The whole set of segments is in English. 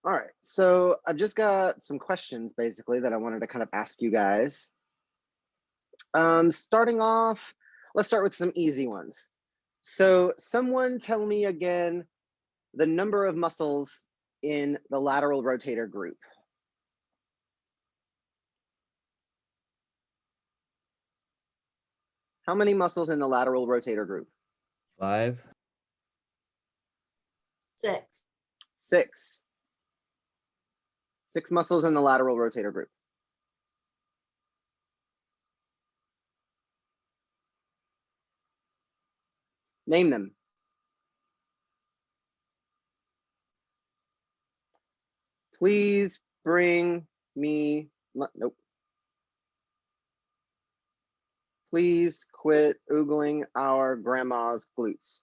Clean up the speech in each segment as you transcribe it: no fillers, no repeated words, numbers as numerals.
All right, so I've just got some questions basically that I wanted to kind of ask you guys. Starting off, let's start with some easy ones. So someone tell me again the number of muscles in the lateral rotator group. How many muscles in the lateral rotator group? 5. 6. 6. 6 muscles in the lateral rotator group. Name them. Please bring me, nope. Please quit oogling our grandma's glutes.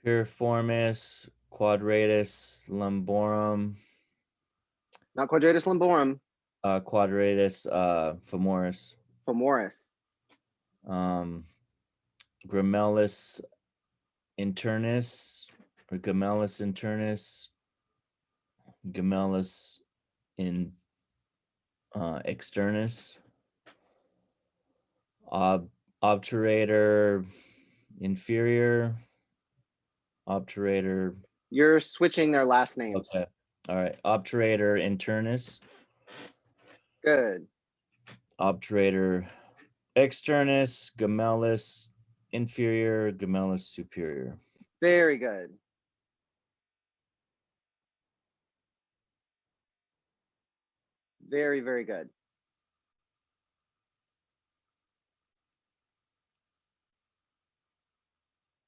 Piriformis, quadratus lumborum, Not quadratus lumborum, quadratus femoris, femoris. gemellus internus or gemellus internus, gemellus in externus, obturator inferior, obturator. You're switching their last names. Okay. All right. Obturator internus, Good. obturator externus, gemellus inferior, gemellus superior. Very good. Very, very good.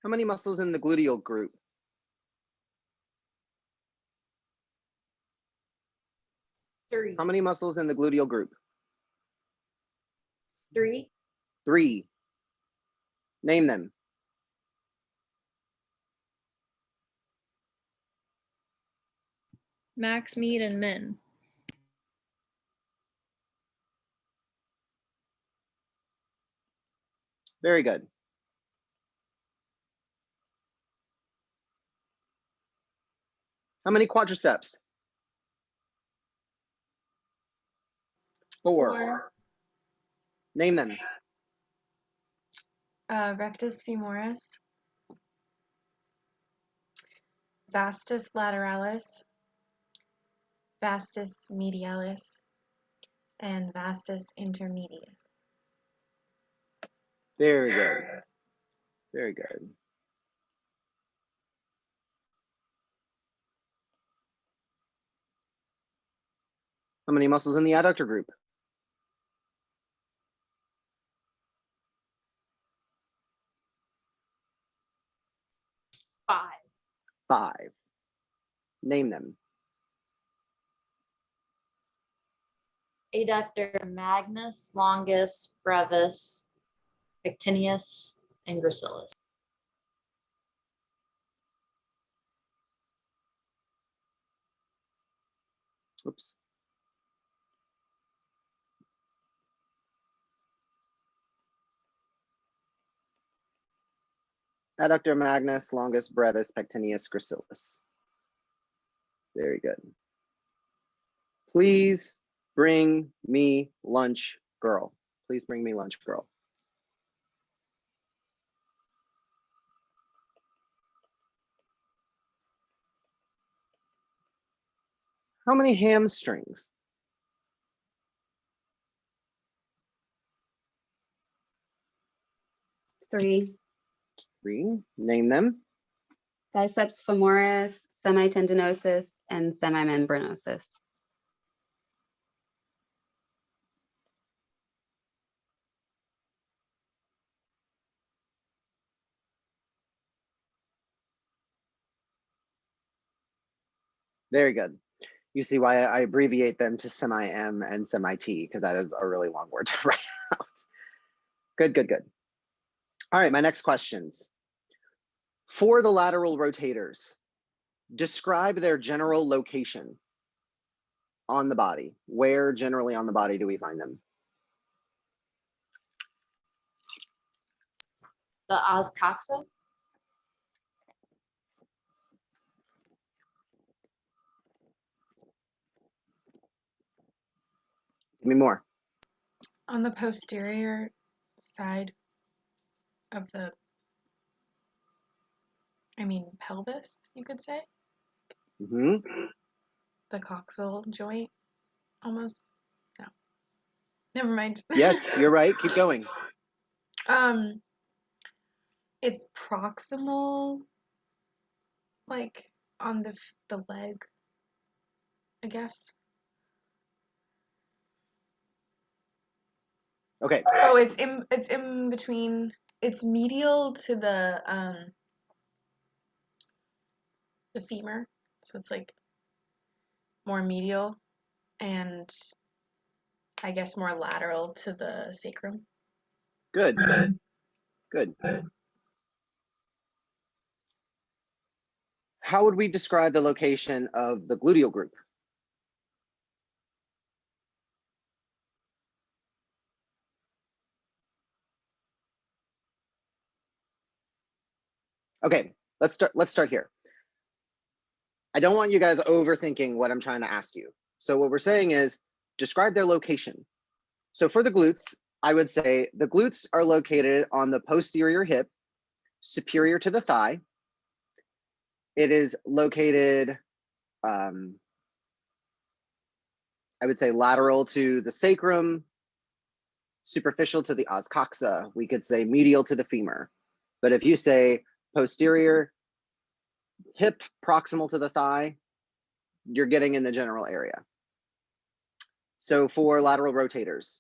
How many muscles in the gluteal group? 3. How many muscles in the gluteal group? 3. 3. Name them. Max, Mead, and Min. Very good. How many quadriceps? 4. Name them. Rectus femoris, vastus lateralis, vastus medialis, and vastus intermedius. Very good. Very good. How many muscles in the adductor group? 5. 5. Name them. Adductor magnus, longus, brevis, pectineus, and gracilis. Oops. Adductor magnus, longus, brevis, pectineus, gracilis. Very good. Please bring me lunch, girl. Please bring me lunch, girl. How many hamstrings? 3. 3. Name them. Biceps femoris, semitendinosus, and semimembranosus. Very good. You see why I abbreviate them to semi-M and semi-T, because that is a really long word to write out. Good, good, good. All right, my next questions. For the lateral rotators, describe their general location on the body. Where generally on the body do we find them? The os coxa. me more. On the posterior side of the, pelvis, you could say, Hmm. the coxal joint, almost. No, never mind. Yes, you're right. Keep going. It's proximal, like on the leg, I guess. Okay. Oh, it's in between. It's medial to the femur, so it's like more medial, and I guess more lateral to the sacrum. Good. Good. How would we describe the location of the gluteal group? Okay, let's start here. I don't want you guys overthinking what I'm trying to ask you. So what we're saying is describe their location. So for the glutes, I would say the glutes are located on the posterior hip, superior to the thigh. It is located, I would say lateral to the sacrum, superficial to the os coxa. We could say medial to the femur. But if you say posterior hip, proximal to the thigh, you're getting in the general area. So for lateral rotators,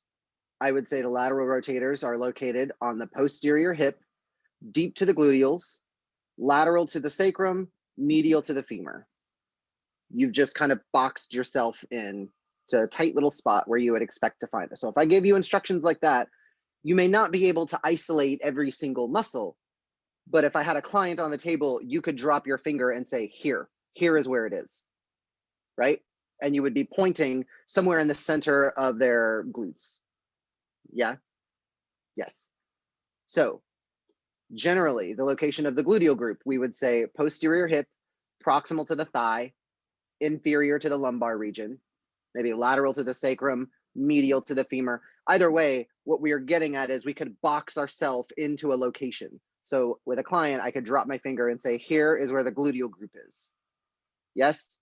I would say the lateral rotators are located on the posterior hip, deep to the gluteals, lateral to the sacrum, medial to the femur. You've just kind of boxed yourself in to a tight little spot where you would expect to find this. So if I gave you instructions like that, you may not be able to isolate every single muscle, but if I had a client on the table, you could drop your finger and say, here is where it is, right? And you would be pointing somewhere in the center of their glutes. Yeah, yes. So generally, the location of the gluteal group, we would say posterior hip, proximal to the thigh, inferior to the lumbar region, maybe lateral to the sacrum, medial to the femur. Either way, what we are getting at is we could box ourselves into a location. So with a client, I could drop my finger and say, here is where the gluteal group is. Yes?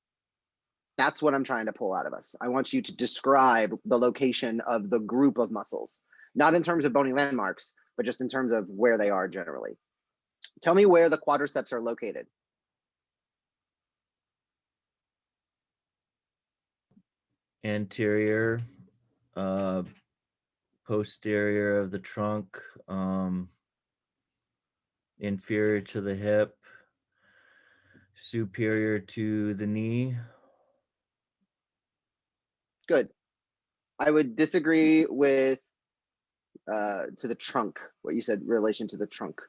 That's what I'm trying to pull out of us. I want you to describe the location of the group of muscles, not in terms of bony landmarks, but just in terms of where they are generally. Tell me where the quadriceps are located. Anterior, posterior of the trunk, inferior to the hip, superior to the knee. Good. I would disagree with to the trunk, what you said, relation to the trunk.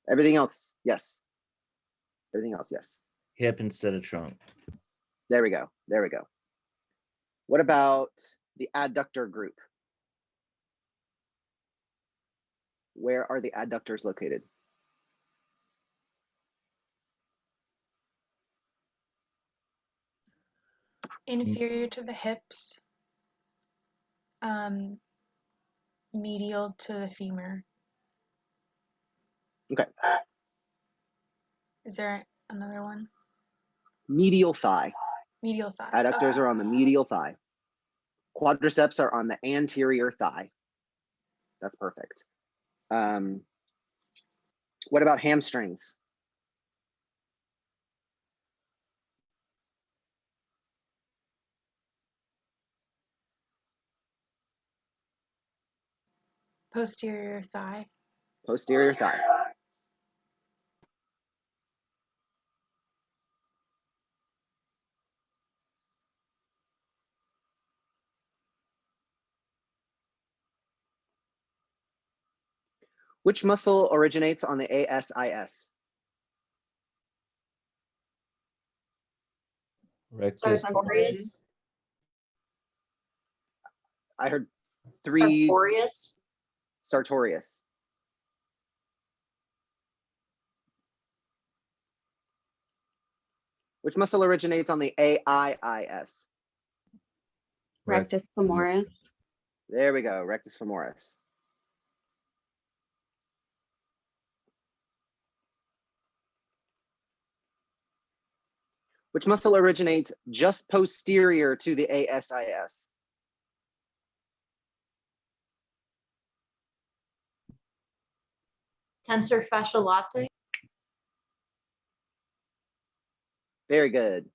Everything else, yes. Everything else, yes. Hip instead of trunk. There we go. There we go. What about the adductor group? Where are the adductors located? Inferior to the hips, medial to the femur. Okay. Is there another one? Medial thigh. Medial thigh. Adductors Okay. are on the medial thigh. Quadriceps are on the anterior thigh. That's perfect. What about hamstrings? Posterior thigh. Posterior thigh. Which muscle originates on the ASIS? Rectus. Sartorius. I heard three. Sartorius. Sartorius. Which muscle originates on the AIIS? Rectus femoris. There we go, rectus femoris. Which muscle originates just posterior to the ASIS? Tensor fascia latae. Very good.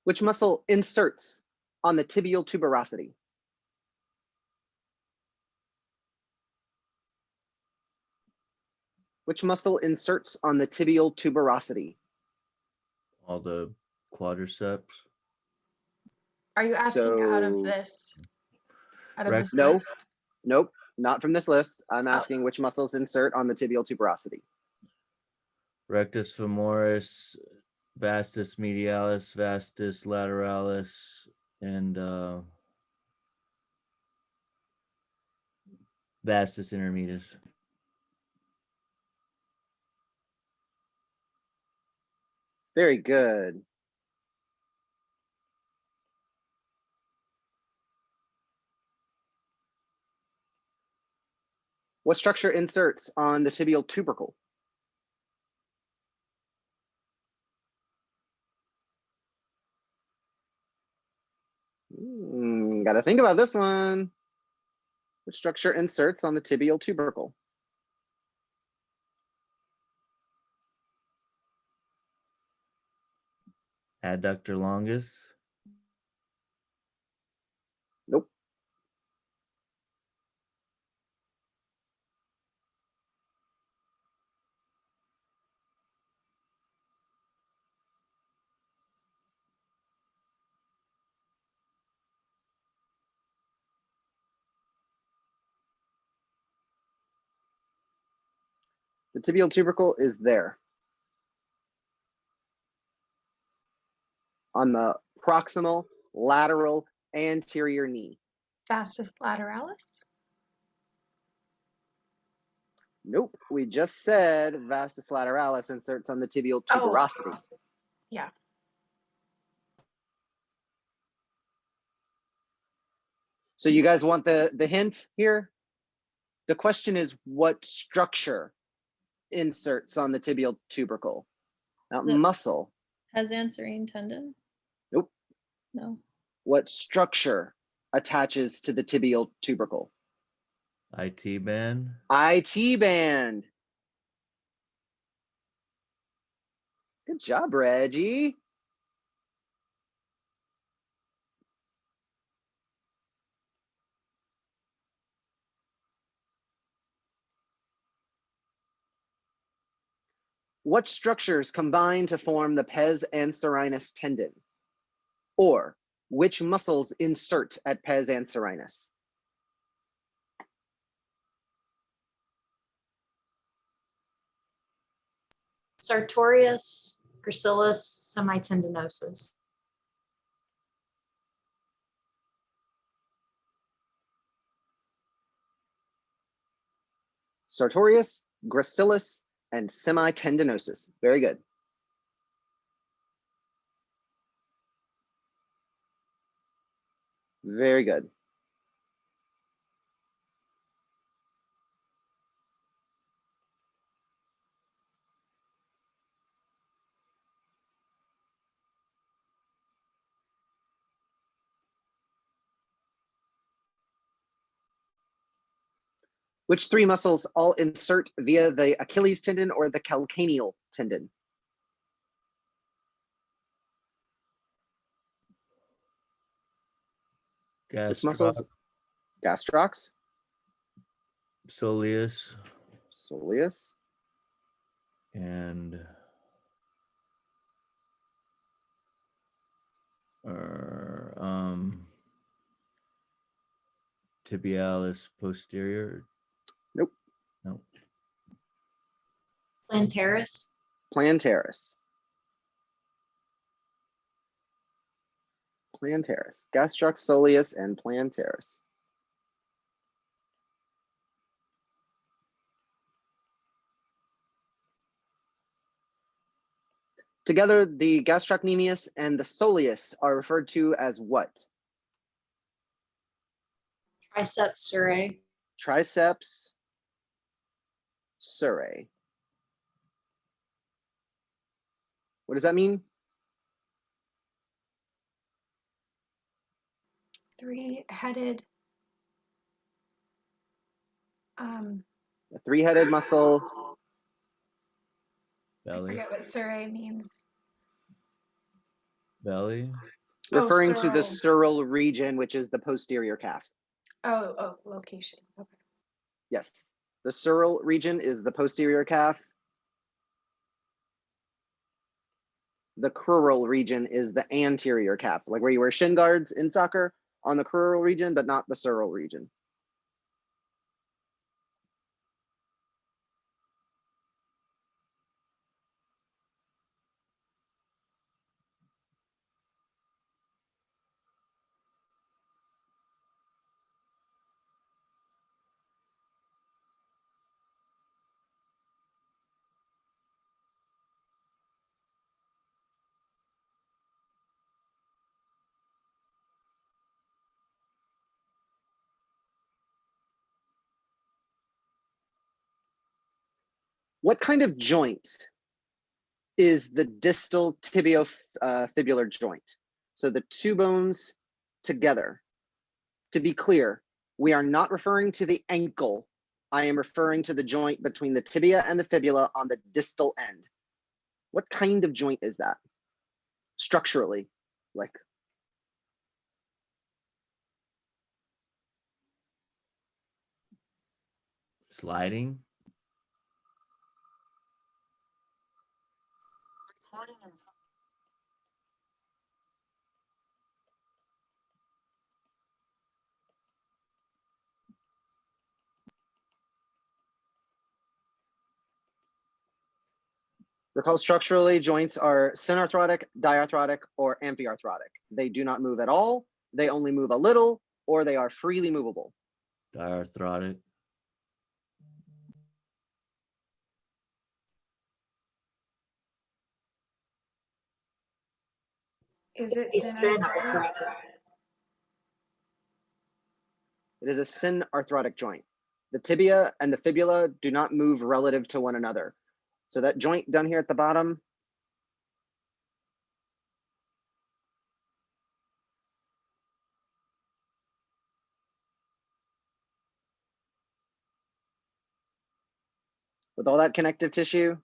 Which muscle inserts on the tibial tuberosity? Which muscle inserts on the tibial tuberosity? All the quadriceps. Are you asking out of So- this? Out of Rec- this No. list? Nope, not from this list. I'm Oh. asking which muscles insert on the tibial tuberosity. Rectus femoris, vastus medialis, vastus lateralis, and vastus intermedius. Very good. What structure inserts on the tibial tubercle? Gotta think about this one. Which structure inserts on the tibial tubercle? Adductor longus. Nope. The tibial tubercle is there. On the proximal, lateral, anterior knee. Vastus lateralis? Nope, we just said vastus lateralis inserts on the tibial Oh. tuberosity. Yeah. So you guys want the hint here? The question is what structure inserts on the tibial tubercle? Not The- muscle. Pezanserine tendon? Nope. No. What structure attaches to the tibial tubercle? IT band. IT band. Good job, Reggie. What structures combine to form the pes anserinus tendon? Or which muscles insert at pes anserinus? Sartorius, gracilis, semitendinosus. Sartorius, gracilis, and semitendinosus. Very good. Very good. Which three muscles all insert via the Achilles tendon or the calcaneal tendon? Which muscles? Gastrocs, Soleus, soleus, and tibialis posterior. Nope. No. Plantaris, plantaris. Plantaris, gastroc, soleus, and plantaris. Together, the gastrocnemius and the soleus are referred to as what? Triceps surae. Triceps surae. What does that mean? Three-headed. A three-headed muscle. I Belly. forget what surae means. Belly. Referring to the sural. sural region, which is the posterior calf. Oh, location. Okay. Yes. The sural region is the posterior calf. The crural region is the anterior calf, like where you wear shin guards in soccer, on the crural region, but not the sural region. What kind of joint is the distal tibiofibular joint? So the two bones together. To be clear, we are not referring to the ankle. I am referring to the joint between the tibia and the fibula on the distal end. What kind of joint is that? Structurally, like Sliding. recall structurally, joints are synarthrotic, diarthrotic, or amphiarthrotic. They do not move at all, they only move a little, or they are freely movable. Diarthrotic. Is it A synarthrotic? It is a synarthrotic joint. The tibia and the fibula do not move relative to one another. So that joint down here at the bottom, with all that connective tissue,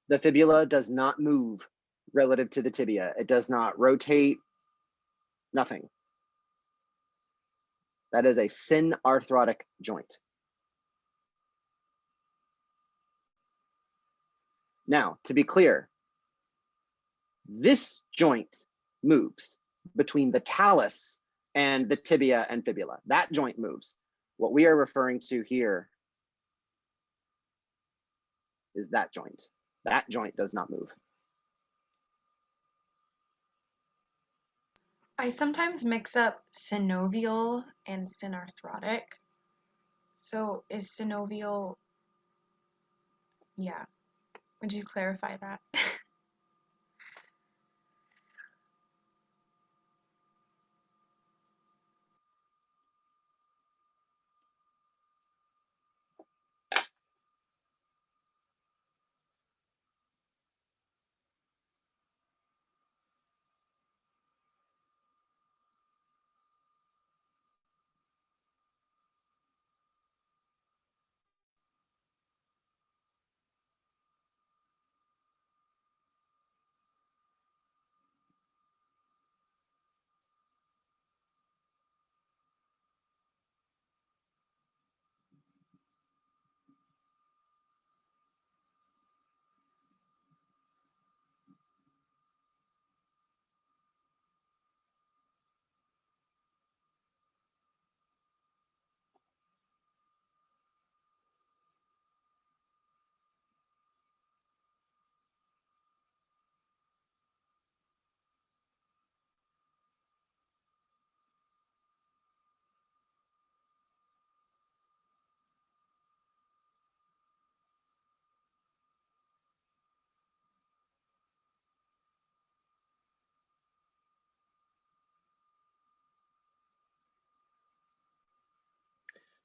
the fibula does not move relative to the tibia. It does not rotate, nothing. That is a synarthrotic joint. Now, to be clear, this joint moves between the talus and the tibia and fibula. That joint moves. What we are referring to here is that joint. That joint does not move. I sometimes mix up synovial and synarthrotic. So is synovial, yeah. Would you clarify that?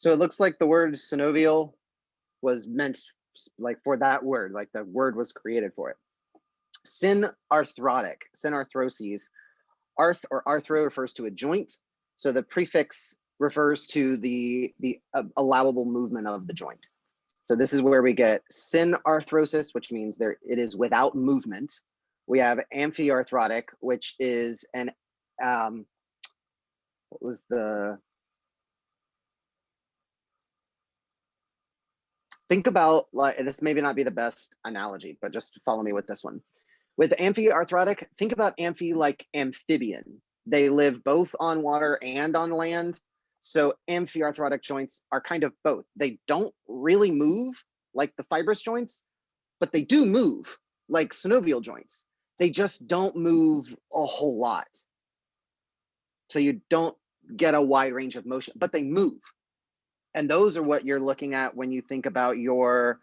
So it looks like the word synovial was meant like for that word, like the word was created for it. Synarthrotic, synarthroses. Arth or arthro refers to a joint. So the prefix refers to the allowable movement of the joint. So this is where we get synarthrosis, which means it is without movement. We have amphiarthrotic, which is an what was the, think about, like, this maybe not be the best analogy, but just follow me with this one. With amphiarthrotic, think about amphi like amphibian. They live both on water and on land. So amphiarthrotic joints are kind of both. They don't really move like the fibrous joints, but they do move like synovial joints. They just don't move a whole lot. So you don't get a wide range of motion, but they move. And those are what you're looking at when you think about your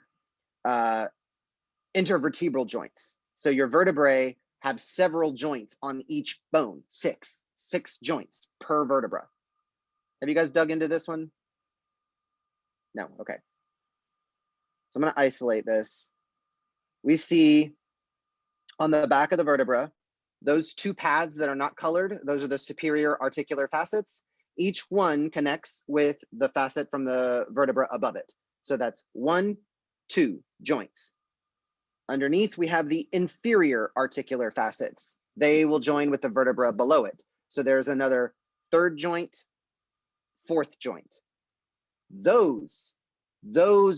intervertebral joints. So your vertebrae have several joints on each bone, six joints per vertebra. Have you guys dug into this one? No, okay. So I'm gonna isolate this. We see on the back of the vertebra, those two pads that are not colored, those are the superior articular facets. Each one connects with the facet from the vertebra above it. So that's 1, 2 joints. Underneath, we have the inferior articular facets. They will join with the vertebra below it. So there's another 3rd joint, 4th joint. Those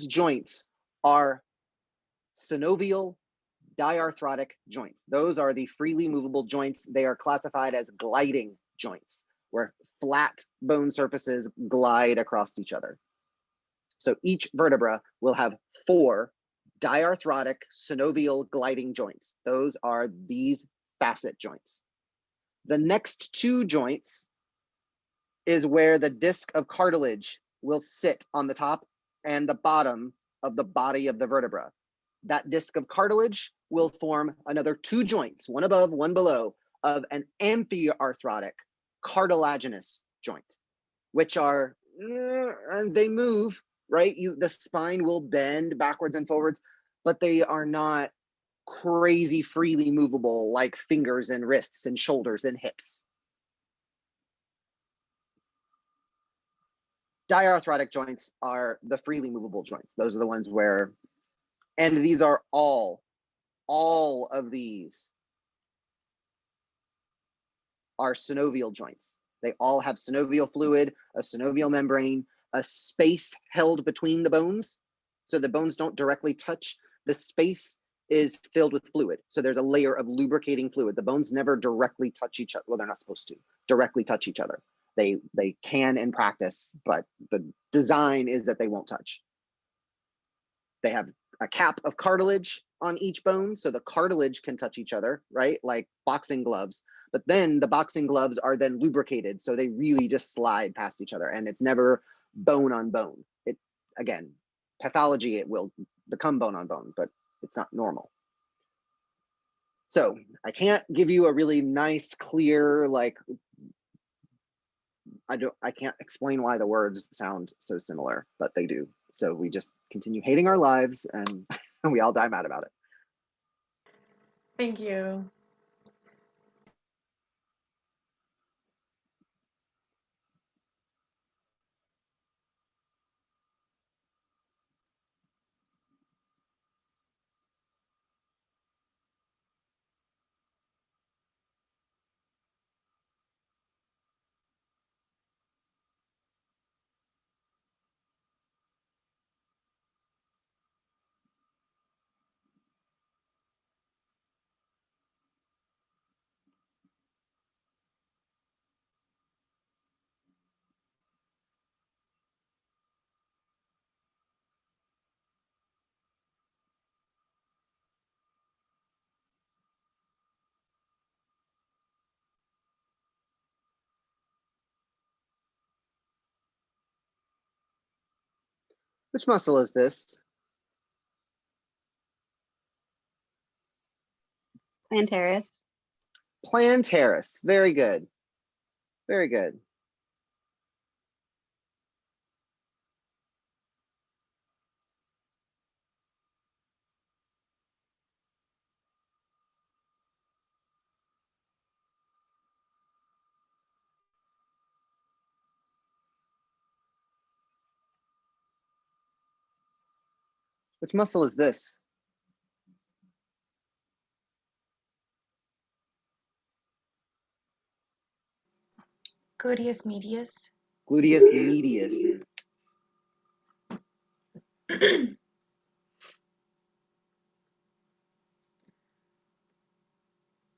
joints are synovial diarthrotic joints. Those are the freely movable joints. They are classified as gliding joints, where flat bone surfaces glide across each other. So each vertebra will have 4 diarthrotic synovial gliding joints. Those are these facet joints. The next 2 joints is where the disc of cartilage will sit on the top and the bottom of the body of the vertebra. That disc of cartilage will form another 2 joints, one above, one below, of an amphiarthrotic cartilaginous joint, which are, and they move, right? The spine will bend backwards and forwards, but they are not crazy freely movable like fingers and wrists and shoulders and hips. Diarthrotic joints are the freely movable joints. Those are the ones where, and these are all of these are synovial joints. They all have synovial fluid, a synovial membrane, a space held between the bones. So the bones don't directly touch. The space is filled with fluid. So there's a layer of lubricating fluid. The bones never directly touch each other. Well, they're not supposed to directly touch each other. They can in practice, but the design is that they won't touch. They have a cap of cartilage on each bone, so the cartilage can touch each other, right? Like boxing gloves. But then the boxing gloves are then lubricated, so they really just slide past each other, and it's never bone on bone. It, again, pathology, it will become bone on bone, but it's not normal. So I can't give you a really nice, clear, like, I can't explain why the words sound so similar, but they do. So we just continue hating our lives and we all die mad about it. Thank you. Which muscle is this? Plantaris. Plantaris. Very good. Very good. Which muscle is this? Gluteus medius. Gluteus medius.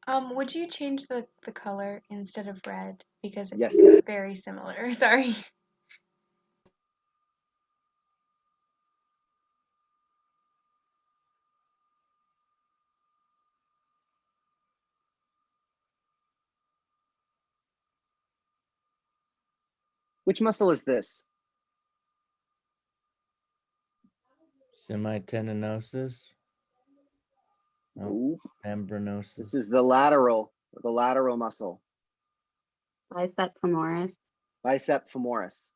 Would you change the color instead of red? Because Yes. it's very similar. Sorry. Which muscle is this? Semitendinosus. No, Ooh, membranosus. this is the lateral muscle. Bicep femoris. Bicep femoris.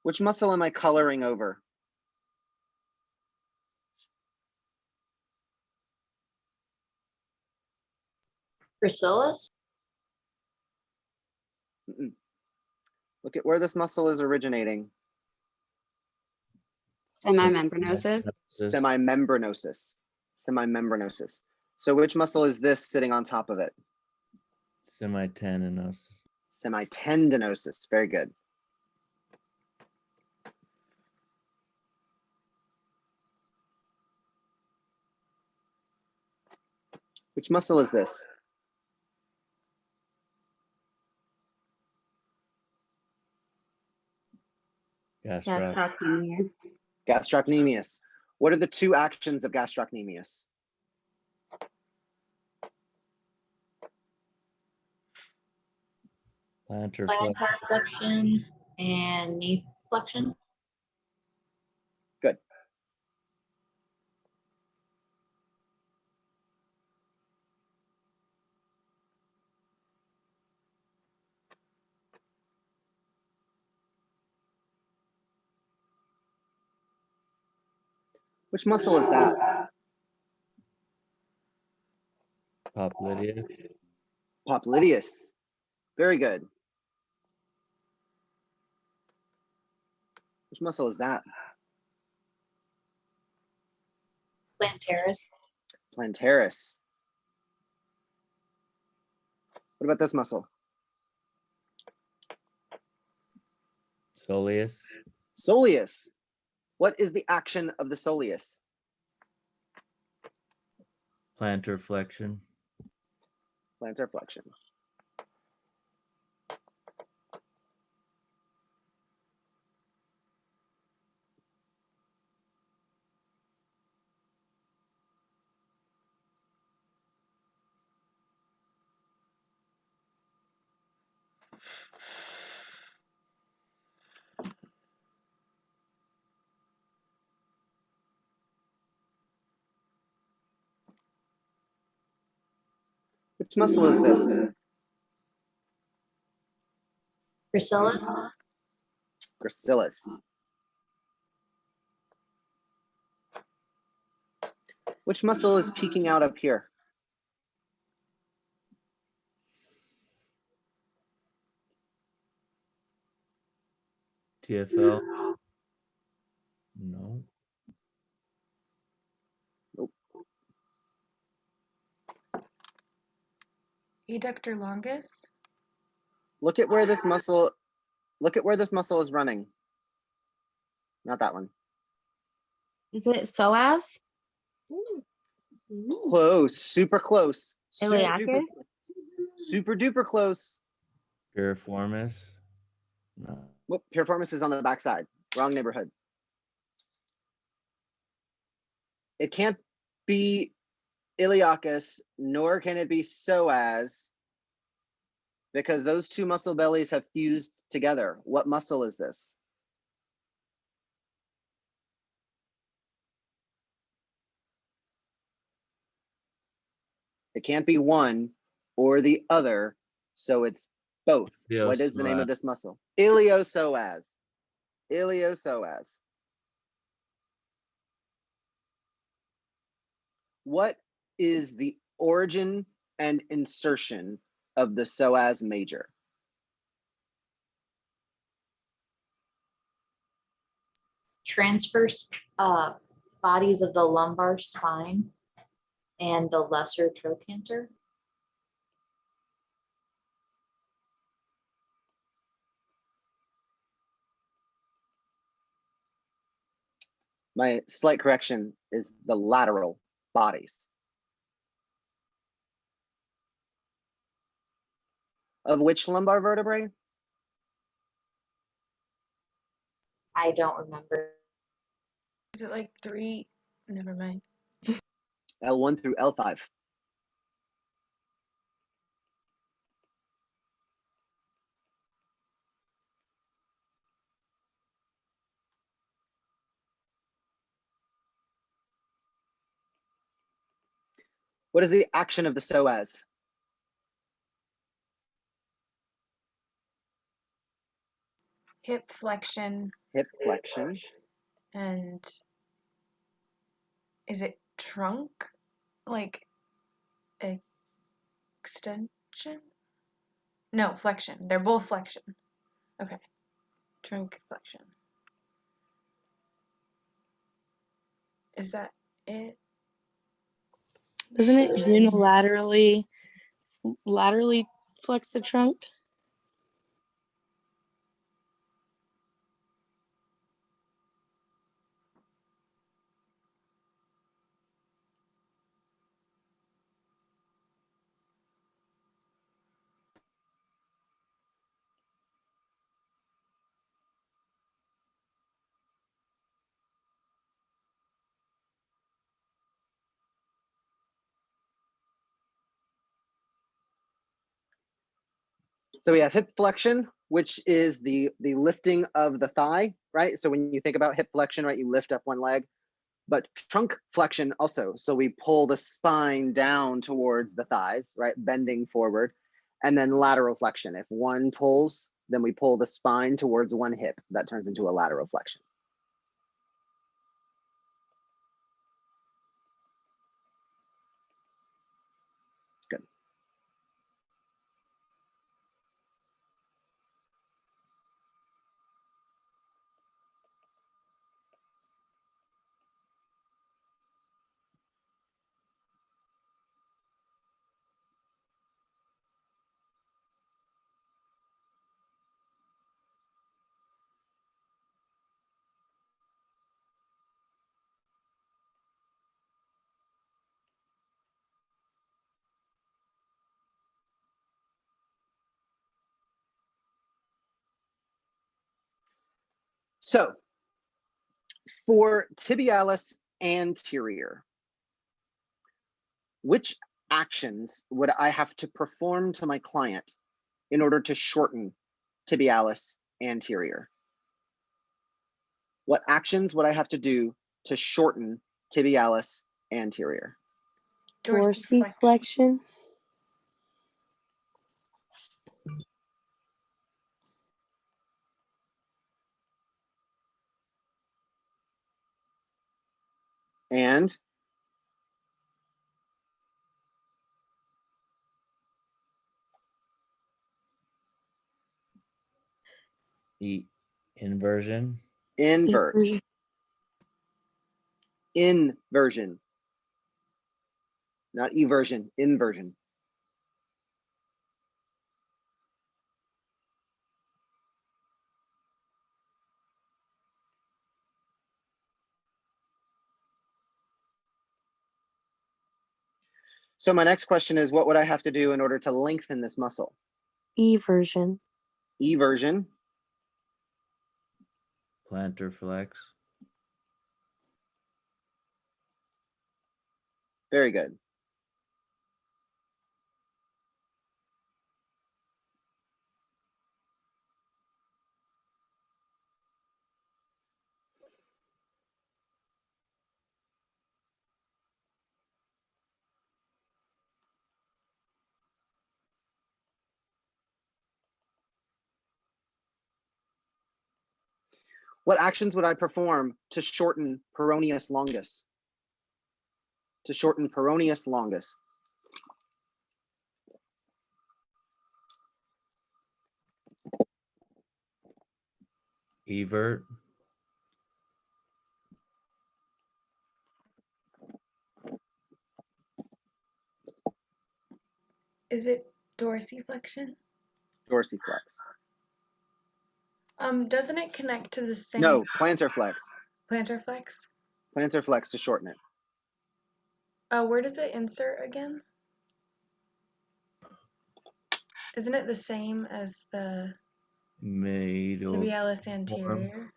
Which muscle am I coloring over? Gracilis. Mm-mm. Look at where this muscle is originating. Semimembranosus. Semimembranosus. Semimembranosus. So which muscle is this sitting on top of it? Semitendinosus. Semitendinosus. Very good. Which muscle is this? Gastrocnemius. Gastrocnemius. What are the two actions of gastrocnemius? Plantar Plantar flexion and knee flexion. Good. Which muscle is that? popliteus. Popliteus. Very good. Which muscle is that? Plantaris. Plantaris. What about this muscle? Soleus. Soleus. What is the action of the soleus? Plantar flexion. Plantar flexion. Which muscle is this? Gracilis. Gracilis. Which muscle is peeking out up here? TFL. No. Nope. Adductor longus. Look at where this muscle is running. Not that one. Is it psoas? Close, super close. Iliacus? Super duper close. Piriformis. No. Whoop, piriformis is on the backside. Wrong neighborhood. It can't be iliacus, nor can it be psoas, because those two muscle bellies have fused together. What muscle is this? It can't be one or the other, so it's both. What is the name of this muscle? Iliopsoas. Iliopsoas. What is the origin and insertion of the psoas major? Transverse bodies of the lumbar spine and the lesser trochanter. My slight correction is the lateral bodies. Of which lumbar vertebrae? I don't remember. Is it like 3? Never mind. L1 through L5. What is the action of the psoas? Hip flexion, Hip flexion. and is it trunk? Like extension? No, flexion. They're both flexion. Okay. Trunk flexion. Is that it? Doesn't it unilaterally laterally flex the trunk? So we have hip flexion, which is the lifting of the thigh, right? So when you think about hip flexion, right, you lift up one leg, but trunk flexion also. So we pull the spine down towards the thighs, right, bending forward, and then lateral flexion. If one pulls, then we pull the spine towards one hip. That turns into a lateral flexion. Good. So for tibialis anterior, which actions would I have to perform to my client in order to shorten tibialis anterior? What actions would I have to do to shorten tibialis anterior? Dorsiflexion. And The inversion. invert. Eversion. Inversion. Not eversion, inversion. So my next question is, what would I have to do in order to lengthen this muscle? Eversion. Eversion. Plantar flex. Very good. What actions would I perform to shorten peroneus longus? To shorten peroneus longus. Evert. Is it dorsiflexion? Dorsiflex. Doesn't it connect to the same No, plantar flex. plantar flex? Plantar flex to shorten it. Where does it insert again? Isn't it the same as the Medial tibialis anterior?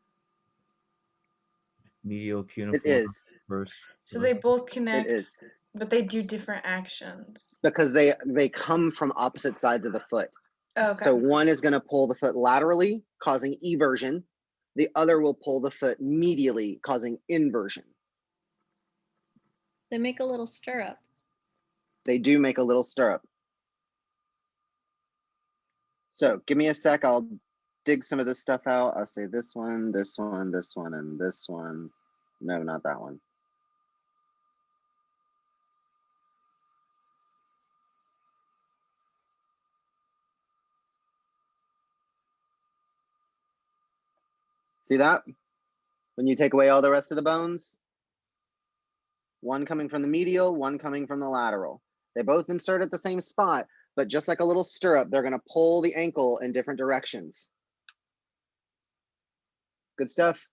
medial It cuneiform is. first. So they both It connect, is but they do different actions. because they come from opposite sides of the foot. Oh, okay. So one is going to pull the foot laterally, causing eversion. The other will pull the foot medially, causing inversion. They make a little stirrup. They do make a little stirrup. So give me a sec. I'll dig some of this stuff out. I'll say this one, this one, this one, and this one. No, not that one. See that? When you take away all the rest of the bones, one coming from the medial, one coming from the lateral. They both insert at the same spot, but just like a little stirrup, they're going to pull the ankle in different directions. Good stuff.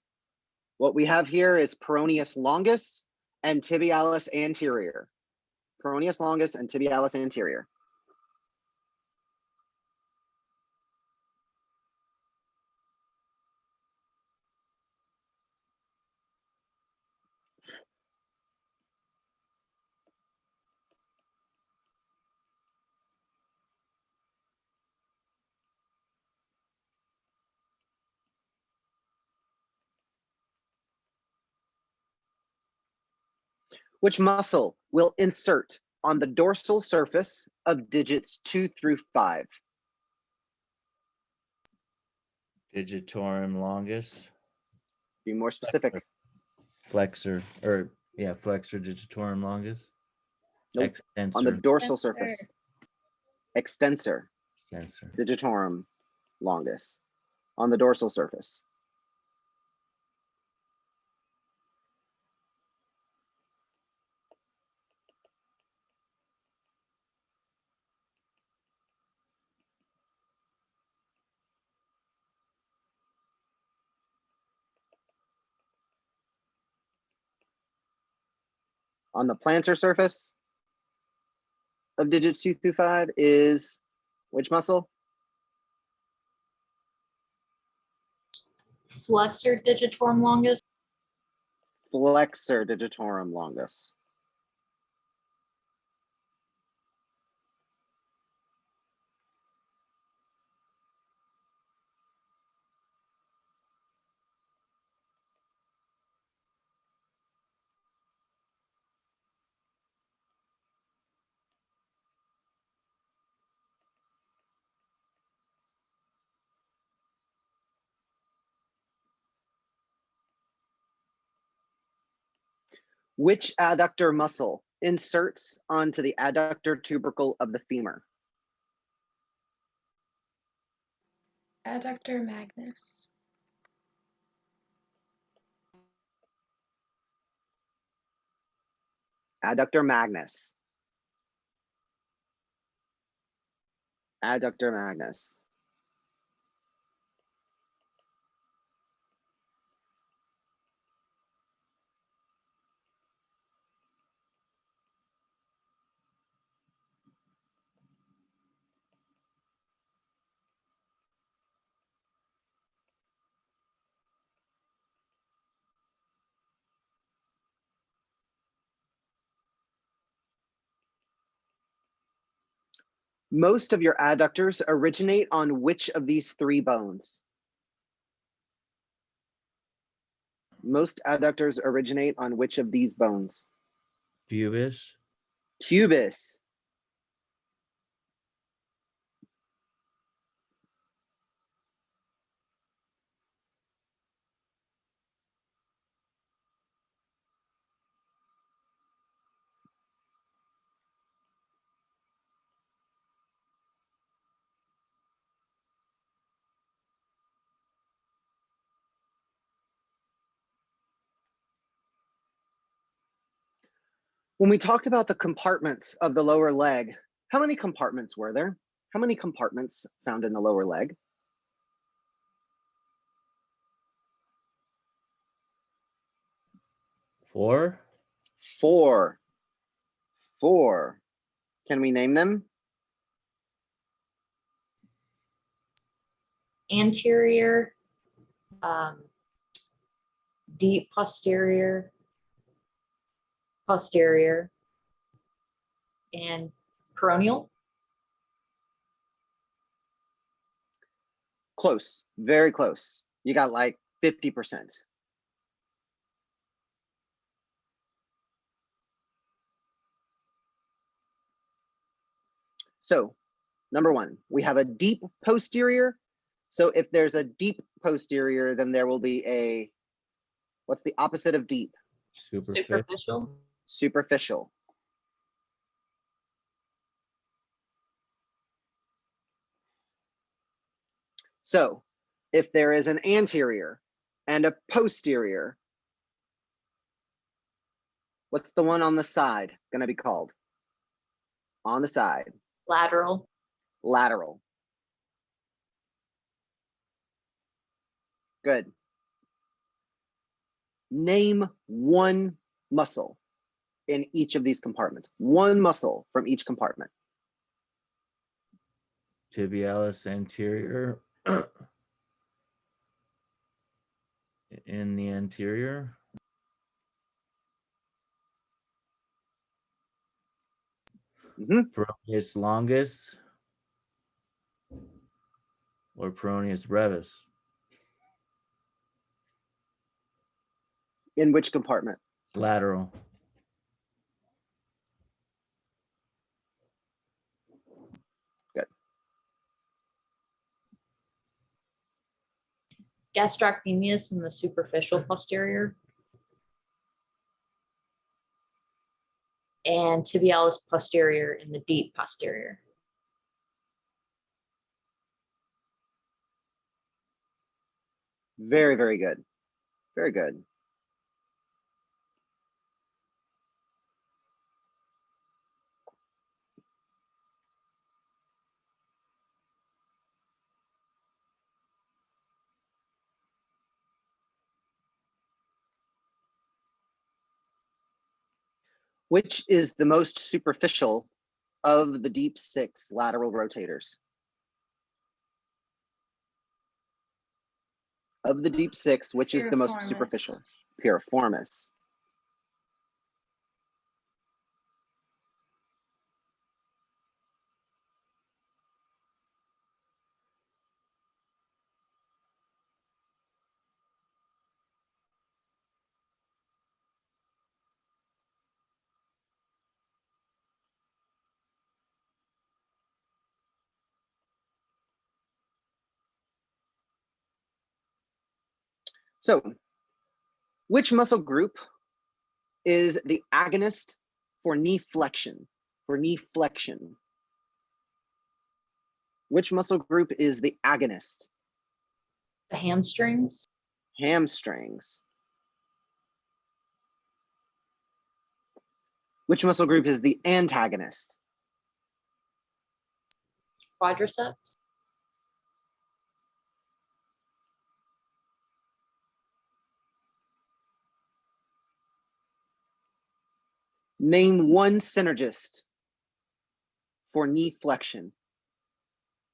What we have here is peroneus longus and tibialis anterior. Peroneus longus and tibialis anterior. Which muscle will insert on the dorsal surface of digits 2 through 5? Digitorum longus. Be more specific. Flexor, flexor digitorum longus. Nope. Extensor. On the dorsal Extensor. surface. Extensor Extensor. digitorum longus. On the dorsal surface. On the plantar surface of digits 2 through 5 is which muscle? Flexor digitorum longus. Flexor digitorum longus. Which adductor muscle inserts onto the adductor tubercle of the femur? Adductor magnus. Adductor magnus. Adductor magnus. Most of your adductors originate on which of these 3 bones? Most adductors originate on which of these bones? Pubis. Pubis. When we talked about the compartments of the lower leg, how many compartments were there? How many compartments found in the lower leg? Four. Four. Four. Can we name them? Anterior, deep posterior, posterior, and peroneal. Close, very close. You got like 50%. So, number one, we have a deep posterior. So if there's a deep posterior, then there will be a, what's the opposite of deep? Superficial. Superficial. So if there is an anterior and a posterior, what's the one on the side going to be called? On the side. Lateral. Lateral. Good. Name one muscle in each of these compartments. One muscle from each compartment. Tibialis anterior. In the anterior. Peroneus longus or peroneus brevis. In which compartment? Lateral. Good. Gastrocnemius in the superficial posterior. And tibialis posterior in the deep posterior. Very, very good. Very good. Which is the most superficial of the deep six lateral rotators? Of the deep six, which is the most Piriformis. superficial? Piriformis. So, which muscle group is the agonist for knee flexion? For knee flexion. Which muscle group is the agonist? The hamstrings. Hamstrings. Which muscle group is the antagonist? Quadriceps. Name one synergist for knee flexion.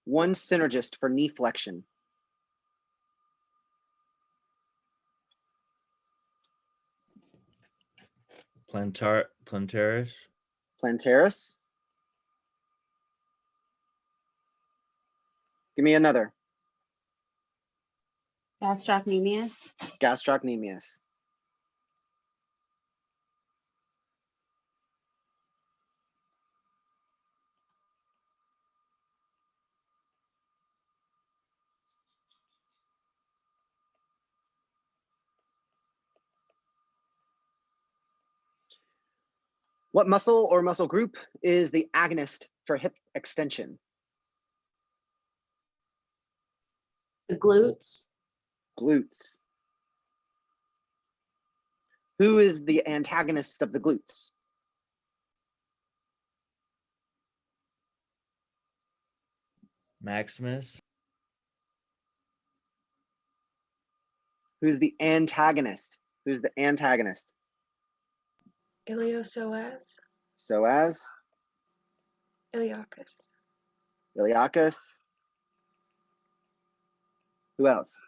One synergist for knee flexion. Plantaris. Plantaris. Give me another. Gastrocnemius. Gastrocnemius. What muscle or muscle group is the agonist for hip extension? The glutes. Glutes. Who is the antagonist of the glutes? Maximus. Who's the antagonist? Who's the antagonist? Iliopsoas. Psoas, Iliacus. Iliacus. Who else?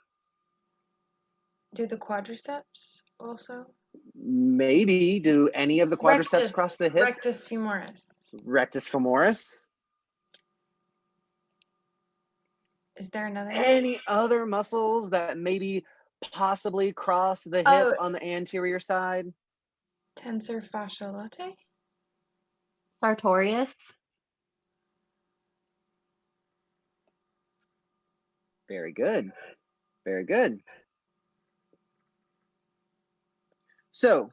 Do the quadriceps also? Maybe. Do any of the quadriceps Rectus, cross the hip? Rectus femoris. Rectus femoris. Is there another one? Any other muscles that maybe possibly cross the hip Oh. on the anterior side? Tensor fascia latae? Sartorius. Very good. Very good. So,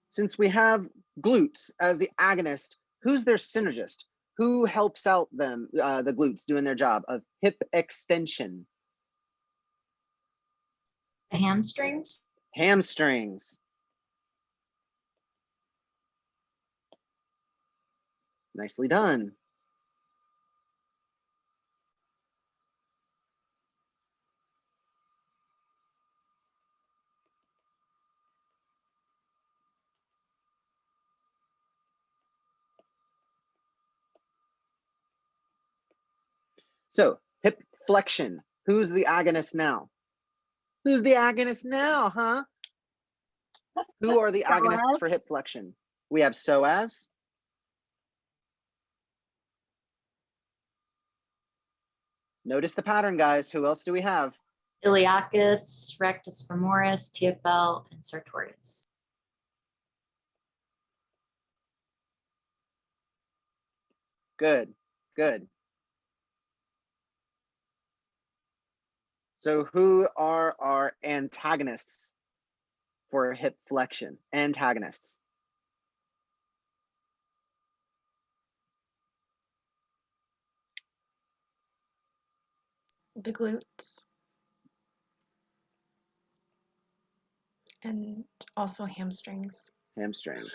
since we have glutes as the agonist, who's their synergist? Who helps out them, the glutes doing their job of hip extension? The hamstrings. Hamstrings. Nicely done. So, hip flexion. Who's the agonist now? Who's the agonist now, huh? Who are the agonists Psoas. for hip flexion? We have psoas. Notice the pattern, guys. Who else do we have? Iliacus, rectus femoris, TFL, and sartorius. Good, good. So who are our antagonists for hip flexion? Antagonists. The glutes. And also hamstrings. Hamstrings.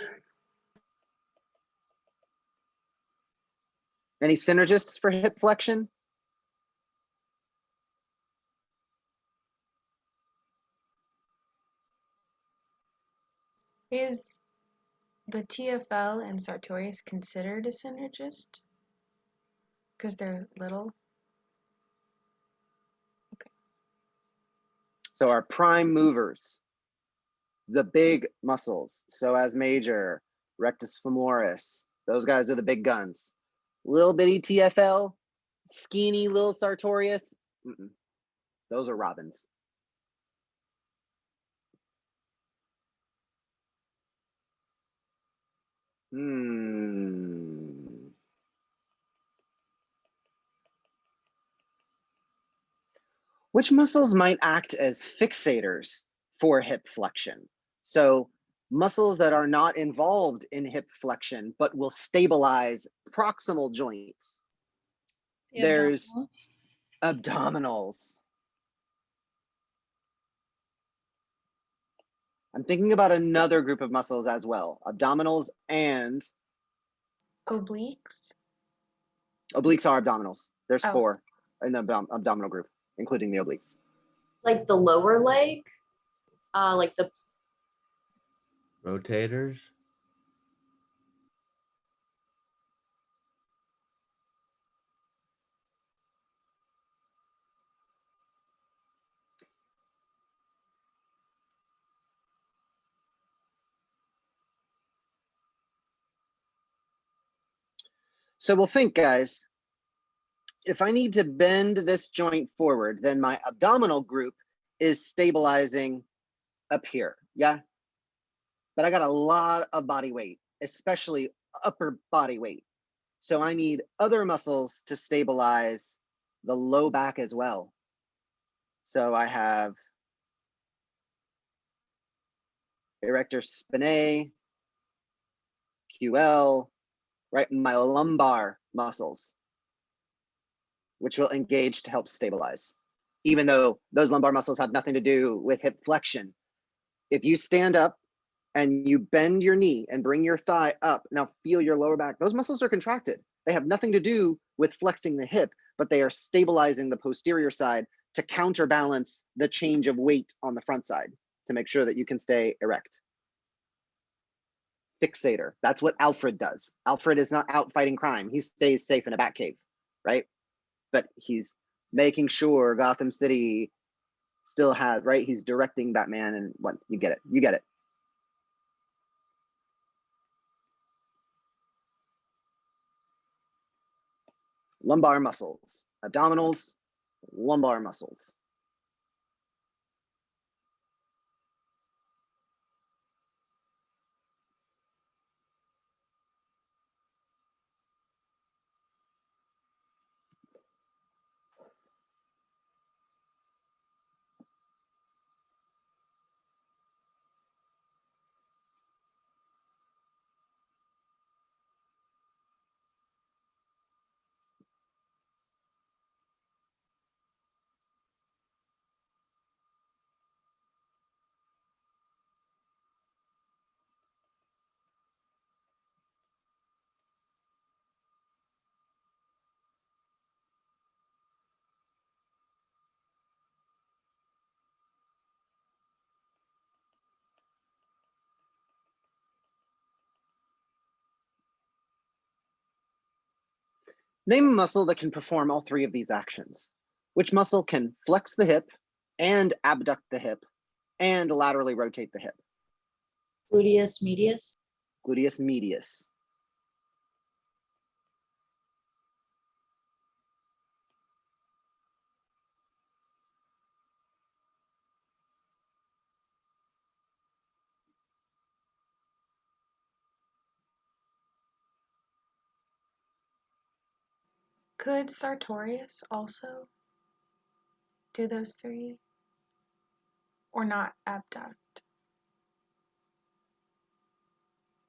Any synergists for hip flexion? Is the TFL and sartorius considered a synergist? Because they're little? So our prime movers, the big muscles, psoas major, rectus femoris, those guys are the big guns. Little bitty TFL, skinny little sartorius, those are robins. Which muscles might act as fixators for hip flexion? So muscles that are not involved in hip flexion, but will stabilize proximal joints. The There's abdominals. abdominals. I'm thinking about another group of muscles as well. Abdominals and Obliques? obliques are abdominals. There's Oh. 4 in the abdominal group, including the obliques. Like the lower leg, like the Rotators. So we'll think, guys, if I need to bend this joint forward, then my abdominal group is stabilizing up here, yeah? But I got a lot of body weight, especially upper body weight. So I need other muscles to stabilize the low back as well. So I have erector spinae, QL, right? My lumbar muscles, which will engage to help stabilize. Even though those lumbar muscles have nothing to do with hip flexion. If you stand up and you bend your knee and bring your thigh up, now feel your lower back, those muscles are contracted. They have nothing to do with flexing the hip, but they are stabilizing the posterior side to counterbalance the change of weight on the front side to make sure that you can stay erect. Fixator, that's what Alfred does. Alfred is not out fighting crime. He stays safe in a Batcave, right? But he's making sure Gotham City still has, right? He's directing Batman and what, you get it, you get it. Lumbar muscles, abdominals, lumbar muscles. Name a muscle that can perform all three of these actions. Which muscle can flex the hip and abduct the hip and laterally rotate the hip? Gluteus medius. Gluteus medius. Could Sartorius also do those three? Or not abduct?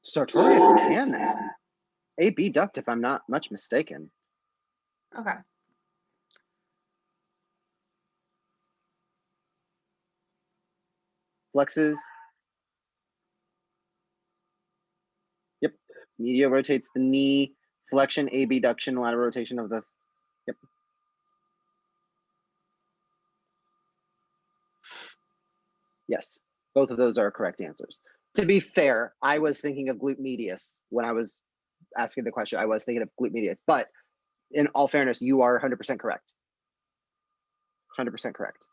Sartorius can abduct, if I'm not much mistaken. Okay. Flexes. Yep. Medial rotates the knee, flexion, abduction, lateral rotation of the, yep. Yes, both of those are correct answers. To be fair, I was thinking of glute medius when I was asking the question. I was thinking of glute medius, but in all fairness, you are 100% correct. 100% correct.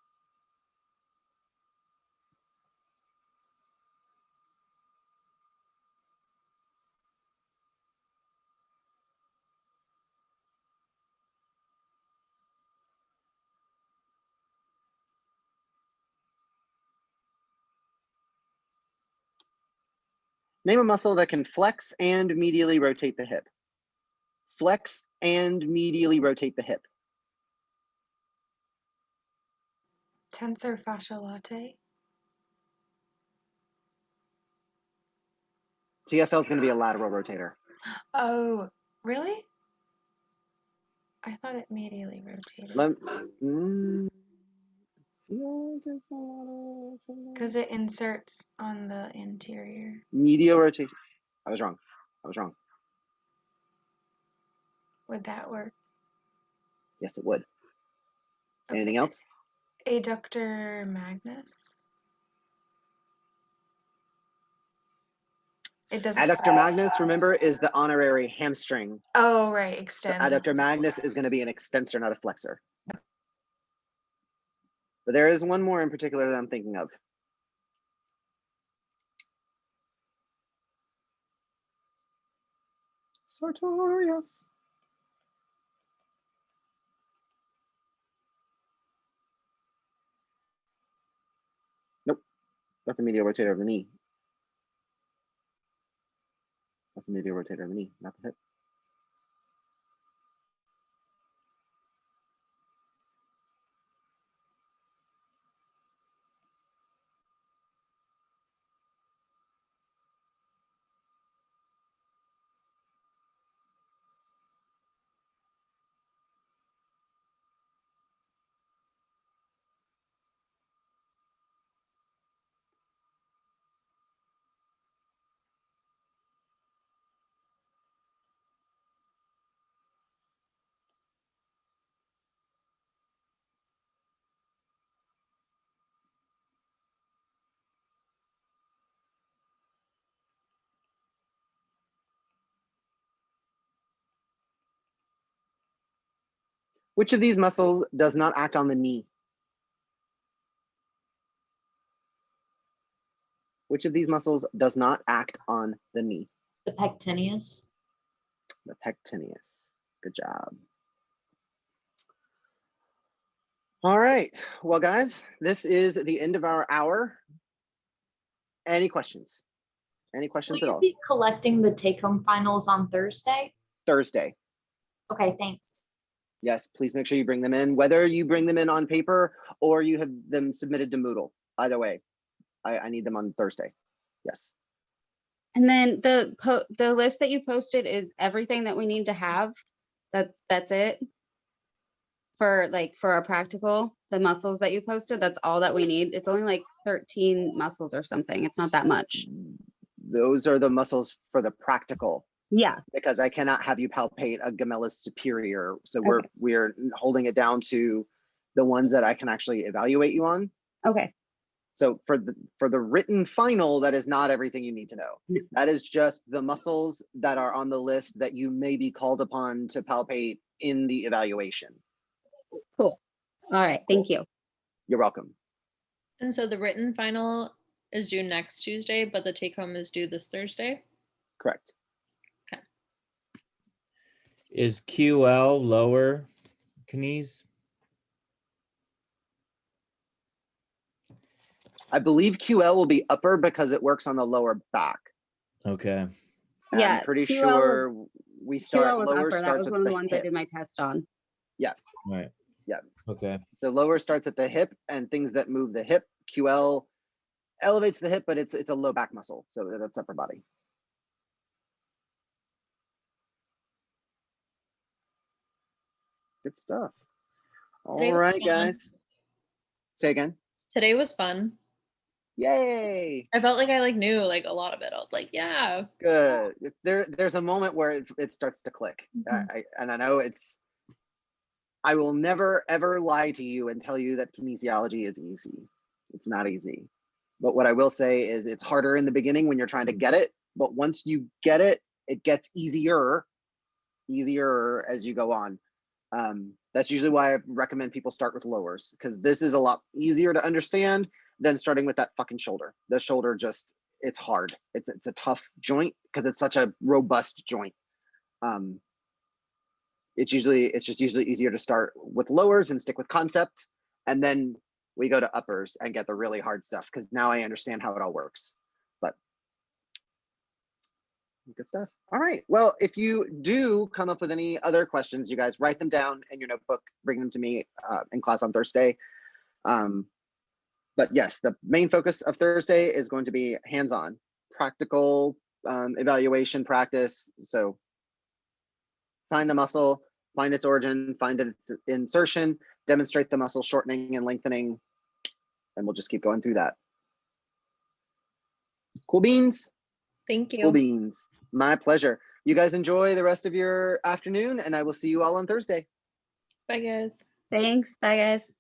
Name a muscle that can flex and medially rotate the hip. Flex and medially rotate the hip. Tensor fascia latae. TFL is going to be a lateral rotator. Oh, really? I thought it medially rotated. Because it inserts on the interior. Medial rotation. I was wrong. I was wrong. Would that work? Yes, it would. Okay. Anything else? Adductor magnus. It doesn't. Adductor magnus, remember, is the honorary hamstring. Oh, right. So Extends. adductor magnus is going to be an extensor, not a flexor. But there is one more in particular that I'm thinking of. Sartorius. Nope. That's a medial rotator of the knee. That's a medial rotator of the knee, not the hip. Which of these muscles does not act on the knee? Which of these muscles does not act on the knee? The pectineus. The pectineus. Good job. All right. Well, guys, this is the end of our hour. Any questions? Any Will questions at you all? be collecting the take-home finals on Thursday? Thursday. Okay, thanks. Yes, please make sure you bring them in, whether you bring them in on paper or you have them submitted to Moodle. Either way, I need them on Thursday. Yes. And then the list that you posted is everything that we need to have. That's it. For our practical, the muscles that you posted, that's all that we need. It's only like 13 muscles or something. It's not that much. Those are the muscles for the practical, Yeah. because I cannot have you palpate a gemellus superior. So Okay. we're holding it down to the ones that I can actually evaluate you on. Okay. So for the written final, that is not everything you need to know. No. That is just the muscles that are on the list that you may be called upon to palpate in the evaluation. Cool. All right. Thank you. You're welcome. And so the written final is due next Tuesday, but the take home is due this Thursday. Correct. Is QL lower knees? I believe QL will be upper because it works on the lower back. Okay. And Yeah, I'm pretty QL sure we start QL was lower upper. That starts was with one of the the ones I hip. did my test on. Right. Yeah. Okay. The lower starts at the hip, and things that move the hip. QL elevates the hip, but it's a low back muscle, so that's upper body. Good stuff. Today All was right, fun. guys. Say again. Today was fun. Yay. I felt like I knew a lot of it. I was like, yeah. Good. There's a moment where it starts to click. Mhm. I know I will never ever lie to you and tell you that kinesiology is easy. It's not easy. But what I will say is it's harder in the beginning when you're trying to get it, but once you get it, it gets easier as you go on. That's usually why I recommend people start with lowers, because this is a lot easier to understand than starting with that fucking shoulder. The shoulder it's hard. It's a tough joint because it's such a robust joint. It's just usually easier to start with lowers and stick with concept, and then we go to uppers and get the really hard stuff because now I understand how it all works. But good stuff. All right. Well, if you do come up with any other questions, you guys write them down in your notebook, bring them to me in class on Thursday. But yes, the main focus of Thursday is going to be hands-on, practical evaluation practice. So find the muscle, find its origin, find its insertion, demonstrate the muscle shortening and lengthening, and we'll just keep going through that. Cool beans. Thank you. Cool beans. My pleasure. You guys enjoy the rest of your afternoon, and I will see you all on Thursday. Bye, guys. Thanks. Bye, guys.